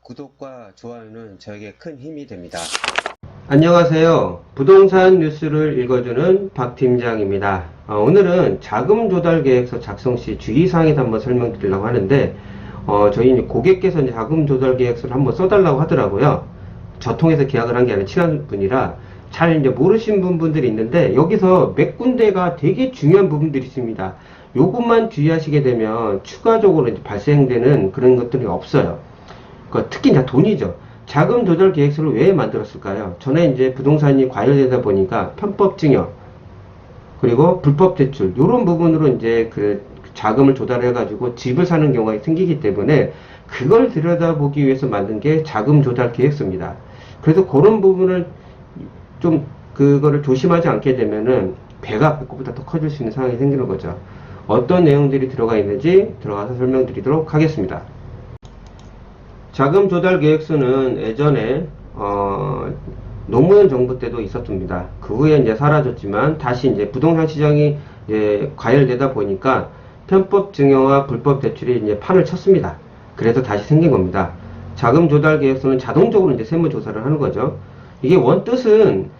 구독과 좋아요는 저에게 큰 힘이 됩니다. 안녕하세요. 부동산 뉴스를 읽어주는 박 팀장입니다. 오늘은 자금 조달 계획서 작성 시 주의사항에 대해 한번 설명드리려고 하는데, 저희 고객께서 이제 자금 조달 계획서를 한번 써달라고 하더라고요. 저 통해서 계약을 한 게 아니라 친한 분이라 잘 이제 모르신 분들이 있는데, 여기서 몇 군데가 되게 중요한 부분들이 있습니다. 요것만 주의하시게 되면 추가적으로 이제 발생되는 그런 것들이 없어요. 특히 이제 돈이죠. 자금 조달 계획서를 왜 만들었을까요? 전에 이제 부동산이 과열되다 보니까 편법 증여 그리고 불법 대출 이런 부분으로 이제 그 자금을 조달해 가지고 집을 사는 경우가 생기기 때문에 그걸 들여다보기 위해서 만든 게 자금 조달 계획서입니다. 그래서 그런 부분을 좀 그거를 조심하지 않게 되면은 배가 배꼽보다 더 커질 수 있는 상황이 생기는 거죠. 어떤 내용들이 들어가 있는지 들어가서 설명드리도록 하겠습니다. 자금 조달 계획서는 예전에 노무현 정부 때도 있었습니다. 그 후에 이제 사라졌지만 다시 이제 부동산 시장이 이제 과열되다 보니까 편법 증여와 불법 대출이 이제 판을 쳤습니다. 그래서 다시 생긴 겁니다. 자금 조달 계획서는 자동적으로 이제 세무 조사를 하는 거죠. 이게 원뜻은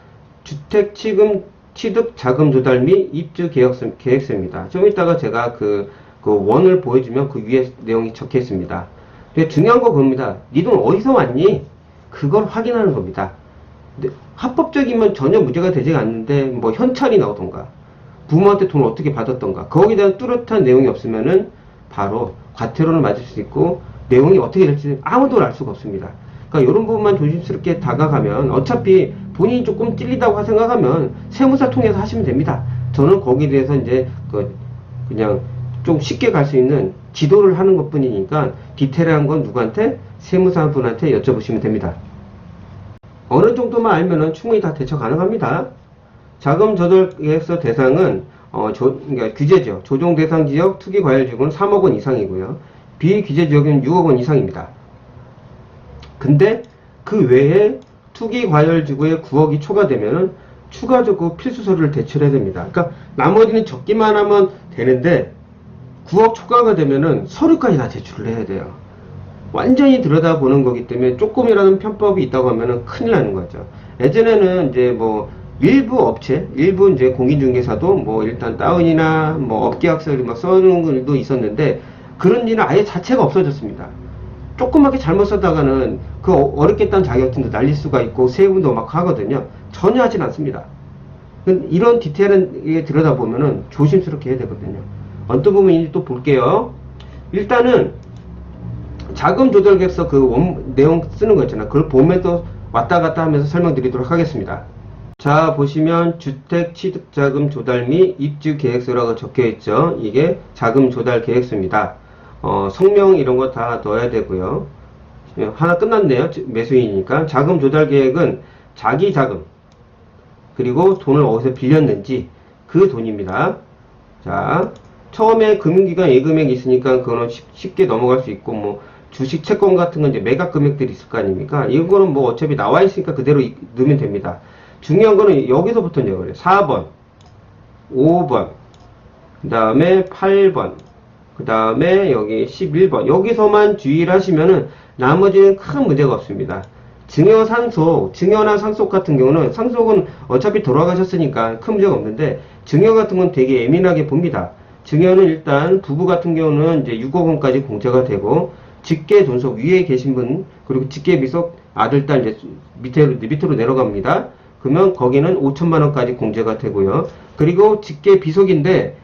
주택 취득 자금 조달 및 입주 계획서입니다. 좀 이따가 제가 그 원을 보여주면 그 위에 내용이 적혀 있습니다. 근데 중요한 거 봅니다. 네 돈 어디서 왔니? 그걸 확인하는 겁니다. 합법적이면 전혀 문제가 되지 않는데 뭐 현찰이 나오던가 부모한테 돈을 어떻게 받았던가 거기에 대한 뚜렷한 내용이 없으면은 바로 과태료를 맞을 수 있고 내용이 어떻게 될지 아무도 알 수가 없습니다. 그러니까 이런 부분만 조심스럽게 다가가면 어차피 본인이 조금 찔리다고 생각하면 세무사 통해서 하시면 됩니다. 저는 거기에 대해서 이제 그냥 좀 쉽게 갈 수 있는 지도를 하는 것 뿐이니까 디테일한 건 누구한테? 세무사 분한테 여쭤보시면 됩니다. 어느 정도만 알면은 충분히 다 대처 가능합니다. 자금 조달 계획서 대상은 그러니까 규제죠. 조정 대상 지역 투기 과열 지역은 3억 원 이상이고요. 비규제 지역은 6억 원 이상입니다. 근데 그 외에 투기 과열 지구에 9억이 초과되면은 추가적으로 필수 서류를 제출해야 됩니다. 그러니까 나머지는 적기만 하면 되는데 9억 초과가 되면은 서류까지 다 제출을 해야 돼요. 완전히 들여다보는 거기 때문에 조금이라는 편법이 있다고 하면은 큰일 나는 거죠. 예전에는 이제 뭐 일부 업체, 일부 이제 공인중개사도 뭐 일단 다운이나 뭐 업계약서를 막 써놓은 일도 있었는데 그런 일은 아예 자체가 없어졌습니다. 조그맣게 잘못 쓰다가는 그 어렵겠다는 자격증도 날릴 수가 있고 세금도 막 하거든요. 전혀 하진 않습니다. 이런 디테일한 들여다보면은 조심스럽게 해야 되거든요. 어떤 부분인지 또 볼게요. 일단은 자금 조달 계획서 내용 쓰는 거 있잖아요. 그걸 보면서 왔다 갔다 하면서 설명드리도록 하겠습니다. 자, 보시면 주택 취득 자금 조달 및 입주 계획서라고 적혀 있죠. 이게 자금 조달 계획서입니다. 성명 이런 거 다 넣어야 되고요. 하나 끝났네요. 매수인이니까. 자금 조달 계획은 자기 자금 그리고 돈을 어디서 빌렸는지 그 돈입니다. 자, 처음에 금융기관 예금액이 있으니까 그거는 쉽게 넘어갈 수 있고 뭐 주식 채권 같은 건 이제 매각 금액들이 있을 거 아닙니까? 이거는 뭐 어차피 나와 있으니까 그대로 넣으면 됩니다. 중요한 거는 여기서부터는 그래요. 4번, 5번, 그 다음에 8번, 그 다음에 여기 11번. 여기서만 주의를 하시면은 나머지는 큰 문제가 없습니다. 증여, 상속, 증여나 상속 같은 경우는 상속은 어차피 돌아가셨으니까 큰 문제가 없는데 증여 같은 건 되게 예민하게 봅니다. 증여는 일단 부부 같은 경우는 이제 6억 원까지 공제가 되고 직계 존속 위에 계신 분 그리고 직계 미속 아들 딸 이제 밑으로 내려갑니다. 그러면 거기는 5천만 원까지 공제가 되고요. 그리고 직계 비속인데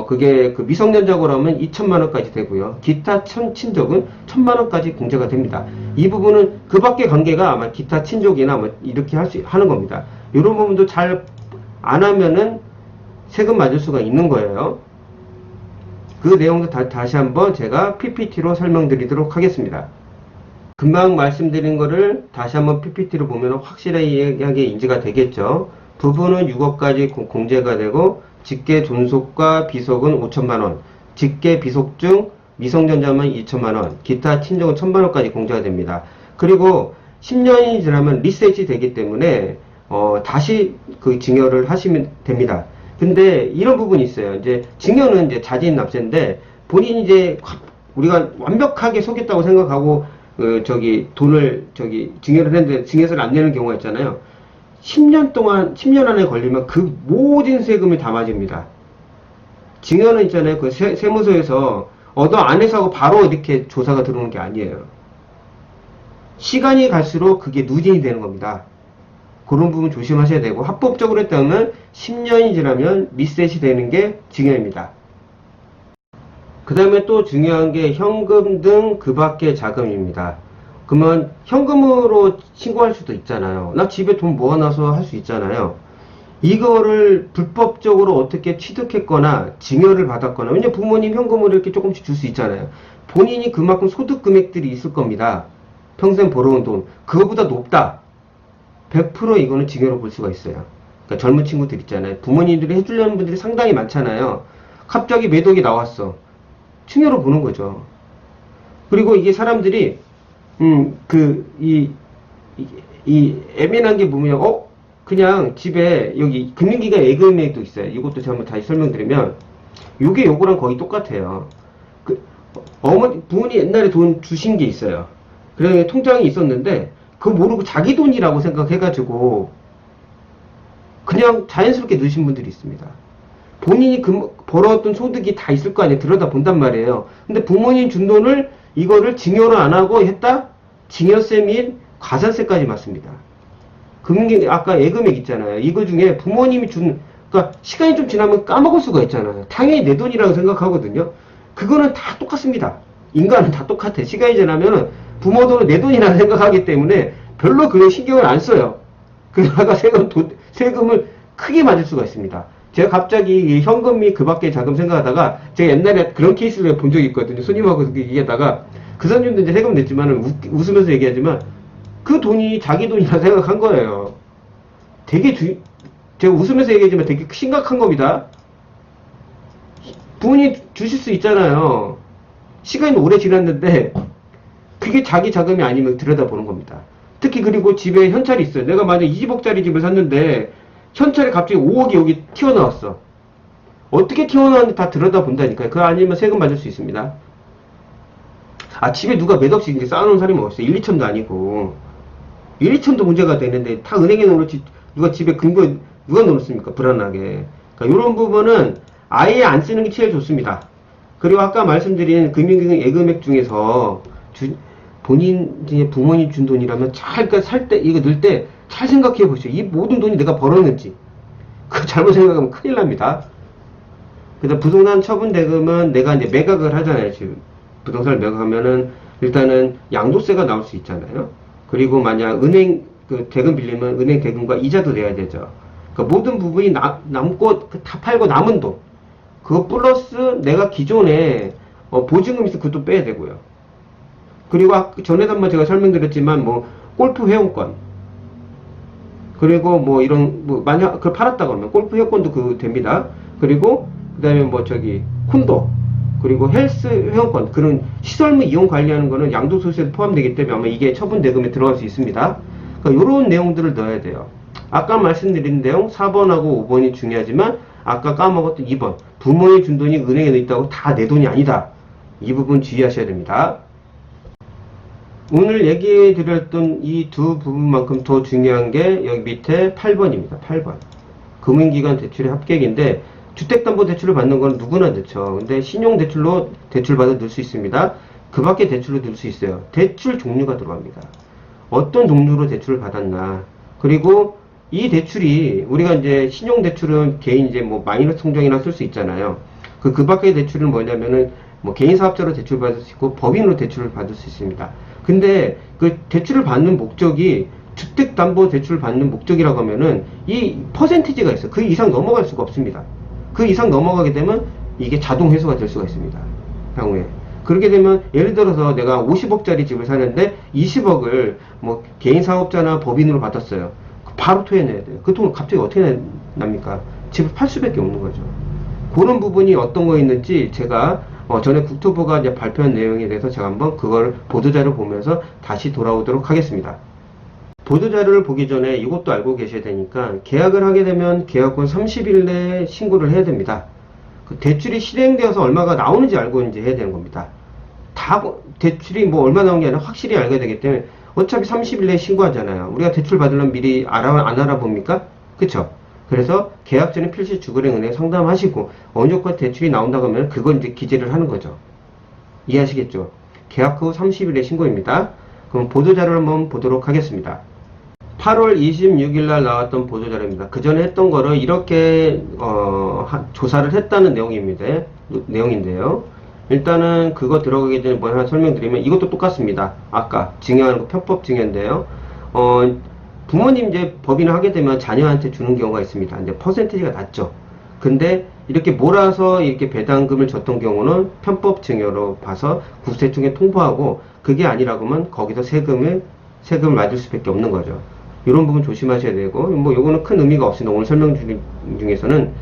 그게 그 미성년자고 하면 2천만 원까지 되고요. 기타 친족은 1천만 원까지 공제가 됩니다. 이 부분은 그 밖의 관계가 아마 기타 친족이나 뭐 이렇게 하는 겁니다. 이런 부분도 잘 안 하면은 세금 맞을 수가 있는 거예요. 그 내용도 다시 한번 제가 PPT로 설명드리도록 하겠습니다. 금방 말씀드린 거를 다시 한번 PPT로 보면 확실하게 인지가 되겠죠. 부부는 6억까지 공제가 되고 직계 존속과 비속은 5천만원, 직계 비속 중 미성년자만 2천만원, 기타 친족은 1천만원까지 공제가 됩니다. 그리고 10년이 지나면 리셋이 되기 때문에 다시 그 증여를 하시면 됩니다. 근데 이런 부분이 있어요. 이제 증여는 이제 자진 납세인데 본인이 이제 우리가 완벽하게 속였다고 생각하고 돈을 증여를 했는데 증여세를 안 내는 경우가 있잖아요. 10년 안에 걸리면 그 모든 세금이 다 맞습니다. 증여는 있잖아요. 그 세무서에서 얻어 안 해서 하고 바로 이렇게 조사가 들어오는 게 아니에요. 시간이 갈수록 그게 누진이 되는 겁니다. 그런 부분 조심하셔야 되고, 합법적으로 했다면 10년이 지나면 리셋이 되는 게 증여입니다. 그 다음에 또 중요한 게 현금 등 그 밖의 자금입니다. 그러면 현금으로 신고할 수도 있잖아요. 나 집에 돈 모아놔서 할 수 있잖아요. 이거를 불법적으로 어떻게 취득했거나 증여를 받았거나, 왜냐면 부모님 현금으로 이렇게 조금씩 줄 수 있잖아요. 본인이 그만큼 소득 금액들이 있을 겁니다. 평생 벌어온 돈 그거보다 높다, 100% 이거는 증여로 볼 수가 있어요. 그러니까 젊은 친구들 있잖아요. 부모님들이 해주려는 분들이 상당히 많잖아요. 갑자기 매덕이 나왔어. 증여로 보는 거죠. 그리고 이게 사람들이 애매한 게 뭐냐, 그냥 집에 여기 금융기관 예금액도 있어요. 이것도 제가 한번 다시 설명드리면, 요거랑 거의 똑같아요. 부모님 옛날에 돈 주신 게 있어요. 그래, 통장이 있었는데 그거 모르고 자기 돈이라고 생각해가지고 그냥 자연스럽게 넣으신 분들이 있습니다. 본인이 벌어왔던 소득이 다 있을 거 아니에요. 들여다 본단 말이에요. 근데 부모님 준 돈을 이거를 증여를 안 하고 했다? 증여세 및 과산세까지 맞습니다. 아까 예금액 있잖아요. 이거 중에 부모님이 그러니까 시간이 좀 지나면 까먹을 수가 있잖아요. 당연히 내 돈이라고 생각하거든요. 그거는 다 똑같습니다. 인간은 다 똑같아. 시간이 지나면은 부모 돈은 내 돈이라고 생각하기 때문에 별로 그런 신경을 안 써요. 그러다가 세금을 크게 맞을 수가 있습니다. 제가 갑자기 현금 및 그 밖의 자금 생각하다가, 제가 옛날에 그런 케이스를 본 적이 있거든요. 손님하고 얘기하다가, 그 손님도 이제 세금 냈지만 웃으면서 얘기하지만 그 돈이 자기 돈이라 생각한 거예요. 제가 웃으면서 얘기하지만 되게 심각한 겁니다. 부모님 주실 수 있잖아요. 시간이 오래 지났는데 그게 자기 자금이 아니면 들여다보는 겁니다. 특히 그리고 집에 현찰이 있어요. 내가 만약 20억짜리 집을 샀는데 현찰에 갑자기 5억이 여기 튀어나왔어. 어떻게 튀어나왔는지 다 들여다본다니까요. 그거 아니면 세금 받을 수 있습니다. 집에 누가 몇 억씩 이렇게 쌓아놓은 사람이 어딨어요. 1, 2천도 아니고. 1, 2천도 문제가 되는데 다 은행에 넣어놓지, 누가 집에 누가 넣어놓습니까? 불안하게. 그러니까 이런 부분은 아예 안 쓰는 게 제일 좋습니다. 그리고 아까 말씀드린 금융기관 예금액 중에서 부모님 준 돈이라면 그러니까 살 때, 이거 넣을 때 잘 생각해 보시죠. 이 모든 돈이 내가 벌었는지. 그거 잘못 생각하면 큰일 납니다. 그래서 부동산 처분 대금은 내가 이제 매각을 하잖아요. 지금 부동산을 매각하면은 일단은 양도세가 나올 수 있잖아요. 그리고 만약 대금 빌리면 은행 대금과 이자도 내야 되죠. 그러니까 모든 부분이 남고 다 팔고 남은 돈, 그거 플러스 내가 기존에 보증금 있으면 그것도 빼야 되고요. 그리고 전에도 한번 제가 설명드렸지만 골프 회원권, 그리고 만약 그걸 팔았다 그러면 골프 회원권도 됩니다. 그리고 그 다음에 콘도, 그리고 헬스 회원권, 그런 시설물 이용 관리하는 거는 양도소득세에 포함되기 때문에 아마 이게 처분 대금에 들어갈 수 있습니다. 그러니까 이런 내용들을 넣어야 돼요. 아까 말씀드린 내용 4번하고 5번이 중요하지만, 아까 까먹었던 2번, 부모님 준 돈이 은행에 넣어 있다고 다 내 돈이 아니다. 이 부분 주의하셔야 됩니다. 오늘 얘기해 드렸던 이 두 부분만큼 더 중요한 게 여기 밑에 8번입니다. 8번. 금융기관 대출의 합격인데, 주택담보대출을 받는 건 누구나 넣죠. 근데 신용대출로 대출받아 넣을 수 있습니다. 그 밖에 대출로 넣을 수 있어요. 대출 종류가 들어갑니다. 어떤 종류로 대출을 받았나. 그리고 이 대출이, 우리가 이제 신용대출은 개인 마이너스 통장이나 쓸 수 있잖아요. 그 밖의 대출은 뭐냐면은 개인 사업자로 대출 받을 수 있고 법인으로 대출을 받을 수 있습니다. 근데 그 대출을 받는 목적이 주택담보대출을 받는 목적이라고 하면은 이 퍼센티지가 있어요. 그 이상 넘어갈 수가 없습니다. 그 이상 넘어가게 되면 이게 자동 회수가 될 수가 있습니다. 향후에. 그렇게 되면 예를 들어서 내가 50억짜리 집을 사는데 20억을 개인 사업자나 법인으로 받았어요. 바로 토해내야 돼요. 그 돈을 갑자기 어떻게 납니까? 집을 팔 수밖에 없는 거죠. 그런 부분이 어떤 거 있는지 제가 전에 국토부가 이제 발표한 내용에 대해서 제가 한번 그걸 보도자료 보면서 다시 돌아오도록 하겠습니다. 보도자료를 보기 전에 이것도 알고 계셔야 되니까, 계약을 하게 되면 계약권 30일 내에 신고를 해야 됩니다. 그 대출이 실행되어서 얼마가 나오는지 알고 이제 해야 되는 겁니다. 다 대출이 뭐 얼마 나온 게 아니라 확실히 알게 되기 때문에 어차피 30일 내에 신고하잖아요. 우리가 대출 받으려면 미리 안 알아봅니까? 그쵸? 그래서 계약 전에 필시 주거래은행에 상담하시고 어느 정도 대출이 나온다고 하면 그걸 이제 기재를 하는 거죠. 이해하시겠죠? 계약 후 30일에 신고입니다. 그럼 보도자료를 한번 보도록 하겠습니다. 8월 26일 날 나왔던 보도자료입니다. 그 전에 했던 거를 이렇게 조사를 했다는 내용인데요. 일단은 그거 들어가기 전에 뭐 하나 설명드리면 이것도 똑같습니다. 아까 증여하는 거 편법 증여인데요. 부모님 이제 법인을 하게 되면 자녀한테 주는 경우가 있습니다. 이제 퍼센티지가 낮죠. 근데 이렇게 몰아서 이렇게 배당금을 줬던 경우는 편법 증여로 봐서 국세청에 통보하고 그게 아니라고 하면 거기서 세금을 맞을 수밖에 없는 거죠. 이런 부분 조심하셔야 되고 뭐 요거는 큰 의미가 없습니다. 오늘 설명 중에서는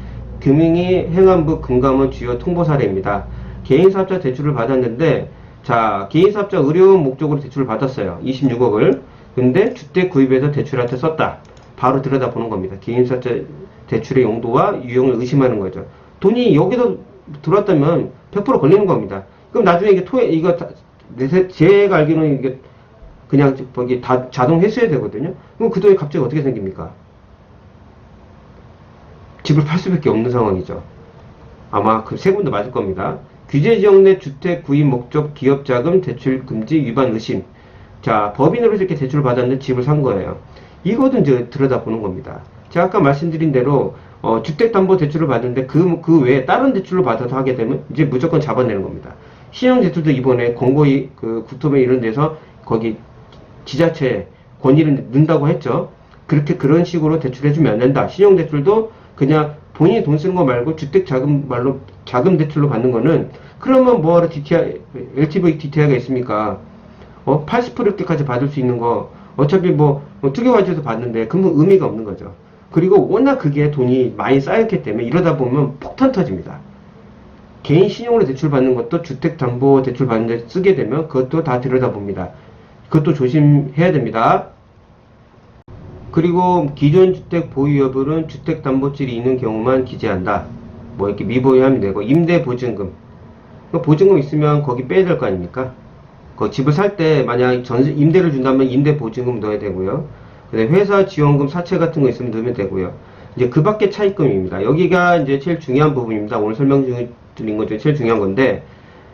금융위 행안부 금감원 주요 통보 사례입니다. 개인사업자 대출을 받았는데 자 개인사업자 의료원 목적으로 대출을 받았어요. 26억을. 근데 주택 구입해서 대출할 때 썼다. 바로 들여다보는 겁니다. 개인사업자 대출의 용도와 유형을 의심하는 거죠. 돈이 여기서 들어왔다면 100% 걸리는 겁니다. 그럼 나중에 이게 제가 알기로는 이게 그냥 거기 다 자동 회수해야 되거든요. 그럼 그 돈이 갑자기 어떻게 생깁니까? 집을 팔 수밖에 없는 상황이죠. 아마 그 세금도 맞을 겁니다. 규제지역 내 주택 구입 목적 기업자금 대출 금지 위반 의심. 자, 법인으로 이렇게 대출을 받았는데 집을 산 거예요. 이것도 이제 들여다보는 겁니다. 제가 아까 말씀드린 대로 주택담보대출을 받는데 그 외에 다른 대출로 받아서 하게 되면 이제 무조건 잡아내는 겁니다. 신용대출도 이번에 공고위 국토부 이런 데서 거기 지자체 권위를 넣는다고 했죠. 그런 식으로 대출해주면 안 된다. 신용대출도 그냥 본인이 돈 쓰는 거 말고 주택자금 말로 자금 대출로 받는 거는 그러면 뭐하러 LTV DTI가 있습니까? 80%까지 받을 수 있는 거 어차피 투기과제에서 받는데 그러면 의미가 없는 거죠. 그리고 워낙 그게 돈이 많이 쌓였기 때문에 이러다 보면 폭탄 터집니다. 개인 신용으로 대출 받는 것도 주택담보대출 받는데 쓰게 되면 그것도 다 들여다봅니다. 그것도 조심해야 됩니다. 그리고 기존 주택 보유 여부는 주택담보질이 있는 경우만 기재한다. 뭐 이렇게 미보유하면 되고 임대보증금 보증금 있으면 거기 빼야 될 거 아닙니까? 그 집을 살 때 만약 임대를 준다면 임대보증금 넣어야 되고요. 회사 지원금 사채 같은 거 있으면 넣으면 되고요. 이제 그 밖에 차입금입니다. 여기가 이제 제일 중요한 부분입니다. 오늘 설명드린 것 중에 제일 중요한 건데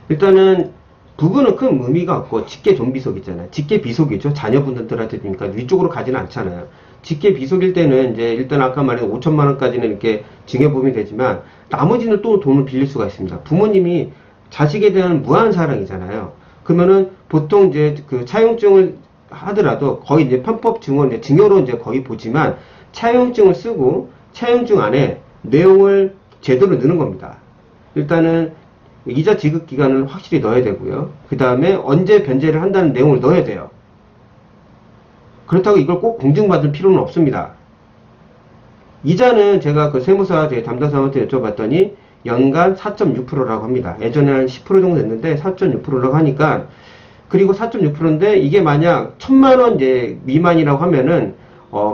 일단은 부분은 큰 의미가 없고 직계 존비속 있잖아요. 직계 비속이죠. 자녀분들한테 주니까 위쪽으로 가지는 않잖아요. 직계 비속일 때는 이제 일단 아까 말한 5천만 원까지는 이렇게 증여보험이 되지만 나머지는 또 돈을 빌릴 수가 있습니다. 부모님이 자식에 대한 무한 사랑이잖아요. 그러면은 보통 이제 그 차용증을 하더라도 거의 이제 편법 증언 이제 증여로 이제 거의 보지만 차용증을 쓰고 차용증 안에 내용을 제대로 넣는 겁니다. 일단은 이자 지급 기간을 확실히 넣어야 되고요. 그 다음에 언제 변제를 한다는 내용을 넣어야 돼요. 그렇다고 이걸 꼭 공증받을 필요는 없습니다. 이자는 제가 그 세무사 제 담당사한테 여쭤봤더니 연간 4.6%라고 합니다. 예전에 한 10% 정도 됐는데 4.6%라고 하니까 그리고 4.6%인데 이게 만약 1,000만원 이제 미만이라고 하면은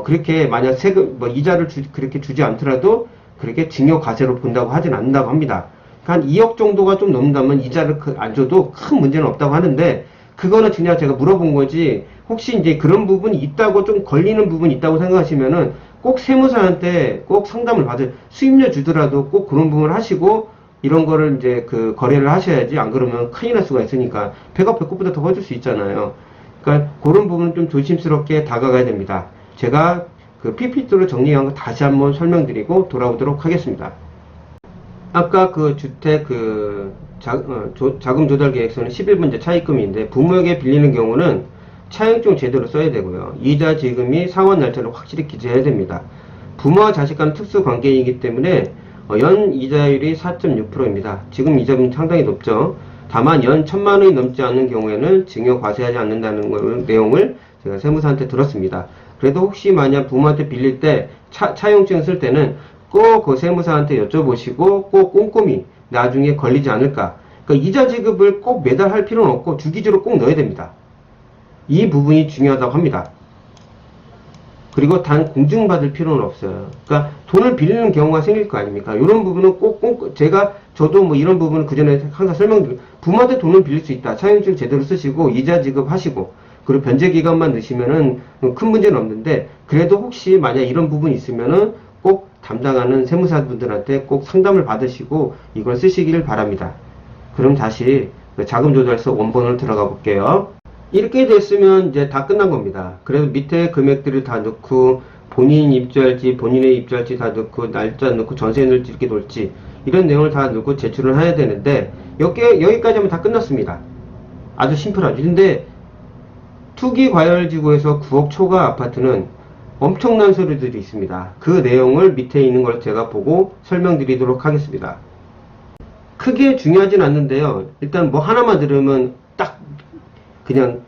그렇게 만약 세금 이자를 그렇게 주지 않더라도 그렇게 증여 과세로 본다고 하진 않는다고 합니다. 한 2억 정도가 좀 넘는다면 이자를 안 줘도 큰 문제는 없다고 하는데 그거는 그냥 제가 물어본 거지 혹시 이제 그런 부분이 있다고 좀 걸리는 부분이 있다고 생각하시면은 꼭 세무사한테 꼭 상담을 수임료 주더라도 꼭 그런 부분을 하시고 이런 거를 이제 그 거래를 하셔야지 안 그러면 큰일 날 수가 있으니까 배가 배꼽보다 더 커질 수 있잖아요. 그러니까 그런 부분은 좀 조심스럽게 다가가야 됩니다. 제가 그 PPT로 정리한 거 다시 한번 설명드리고 돌아오도록 하겠습니다. 아까 그 주택 자금 조달 계획서는 11번째 차입금인데 부모에게 빌리는 경우는 차용증 제대로 써야 되고요. 이자 지급이 상환 날짜를 확실히 기재해야 됩니다. 부모와 자식 간 특수 관계이기 때문에 연 이자율이 4.6%입니다. 지금 이자율은 상당히 높죠. 다만 연 1,000만 원이 넘지 않는 경우에는 증여 과세하지 않는다는 내용을 제가 세무사한테 들었습니다. 그래도 혹시 만약 부모한테 빌릴 때 차용증 쓸 때는 꼭 그 세무사한테 여쭤보시고 꼭 꼼꼼히 나중에 걸리지 않을까. 그러니까 이자 지급을 꼭 매달 할 필요는 없고 주기적으로 꼭 넣어야 됩니다. 이 부분이 중요하다고 합니다. 그리고 단 공증받을 필요는 없어요. 그러니까 돈을 빌리는 경우가 생길 거 아닙니까? 이런 부분은 꼭 저도 뭐 이런 부분은 그 전에 항상 설명드리고, 부모한테 돈을 빌릴 수 있다. 차용증 제대로 쓰시고 이자 지급하시고 그리고 변제 기간만 넣으시면은 큰 문제는 없는데, 그래도 혹시 만약 이런 부분이 있으면은 꼭 담당하는 세무사분들한테 꼭 상담을 받으시고 이걸 쓰시기를 바랍니다. 그럼 다시 자금조달서 원본으로 들어가 볼게요. 이렇게 됐으면 이제 다 끝난 겁니다. 그래서 밑에 금액들을 다 넣고 본인 입주할지 본인의 입주할지 다 넣고 날짜 넣고 전세 넣을지 이렇게 놓을지 이런 내용을 다 넣고 제출을 해야 되는데, 여기까지 하면 다 끝났습니다. 아주 심플하죠. 근데 투기과열지구에서 9억 초과 아파트는 엄청난 서류들이 있습니다. 그 내용을 밑에 있는 걸 제가 보고 설명드리도록 하겠습니다. 크게 중요하진 않는데요. 일단 뭐 하나만 들으면 딱 그냥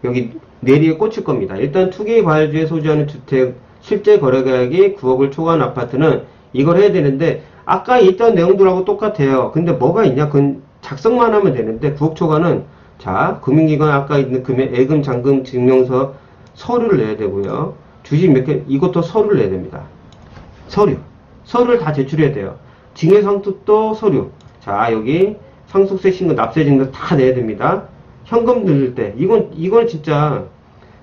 여기 뇌리에 꽂힐 겁니다. 일단 투기과열지에 소지하는 주택 실제 거래가액이 9억을 초과한 아파트는 이걸 해야 되는데, 아까 있던 내용들하고 똑같아요. 근데 뭐가 있냐? 그건 작성만 하면 되는데, 9억 초과는 자, 금융기관 아까 있는 금액, 예금, 잔금, 증명서, 서류를 내야 되고요. 주식 몇 개, 이것도 서류를 내야 됩니다. 서류를 다 제출해야 돼요. 징해상투도 서류. 자, 여기 상속세 신고, 납세 증명 다 내야 됩니다. 현금 넣을 때, 이건 진짜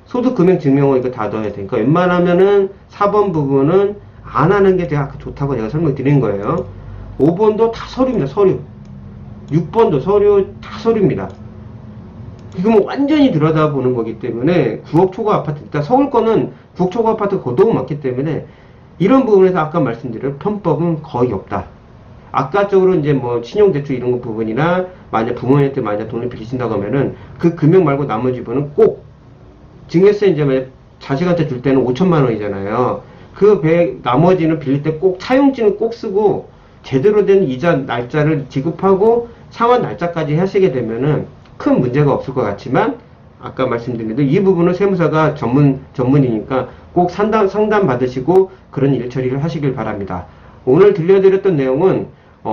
소득금액 증명원 이거 다 넣어야 되니까 웬만하면은 4번 부분은 안 하는 게 제가 좋다고 제가 설명드린 거예요. 5번도 다 서류입니다. 서류. 6번도 서류, 다 서류입니다. 이거 뭐 완전히 들여다보는 거기 때문에 9억 초과 아파트, 일단 서울 거는 9억 초과 아파트가 너무 많기 때문에 이런 부분에서 아까 말씀드린 편법은 거의 없다. 아까적으로 이제 뭐 신용대출 이런 거 부분이나 만약 부모님한테 만약 돈을 빌리신다고 하면은 그 금액 말고 나머지 부분은 꼭 증여세 이제 자식한테 줄 때는 5천만 원이잖아요. 나머지는 빌릴 때 꼭 차용증을 꼭 쓰고 제대로 된 이자 날짜를 지급하고 상환 날짜까지 하시게 되면은 큰 문제가 없을 것 같지만, 아까 말씀드린 대로 이 부분은 세무사가 전문이니까 꼭 상담 받으시고 그런 일 처리를 하시길 바랍니다. 오늘 들려드렸던 내용은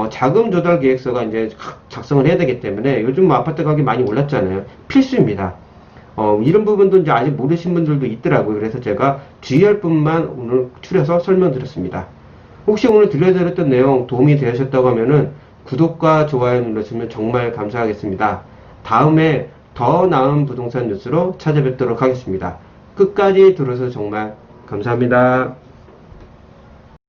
자금 조달 계획서가 이제 작성을 해야 되기 때문에, 요즘 뭐 아파트 가격이 많이 올랐잖아요. 필수입니다. 이런 부분도 이제 아직 모르신 분들도 있더라고요. 그래서 제가 주의할 부분만 오늘 추려서 설명드렸습니다. 혹시 오늘 들려드렸던 내용 도움이 되셨다고 하면은 구독과 좋아요 눌러주시면 정말 감사하겠습니다. 다음에 더 나은 부동산 뉴스로 찾아뵙도록 하겠습니다. 끝까지 들어서 정말 감사합니다.